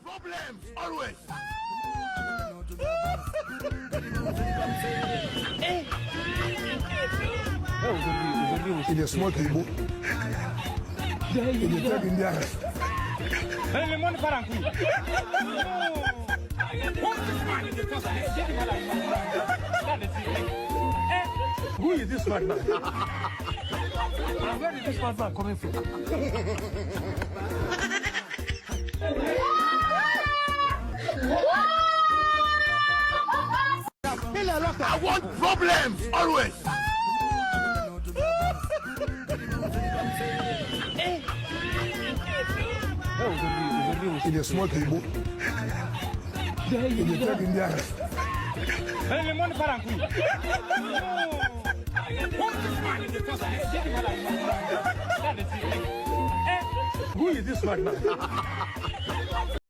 Problems always. Il est smart, il est beau. Il est très bien. Le monde part en couille. Who is this smart man? Where did this smart man coming from? I want problems always. Il est smart, il est beau. Il est très bien. Le monde part en couille. Who is this smart man?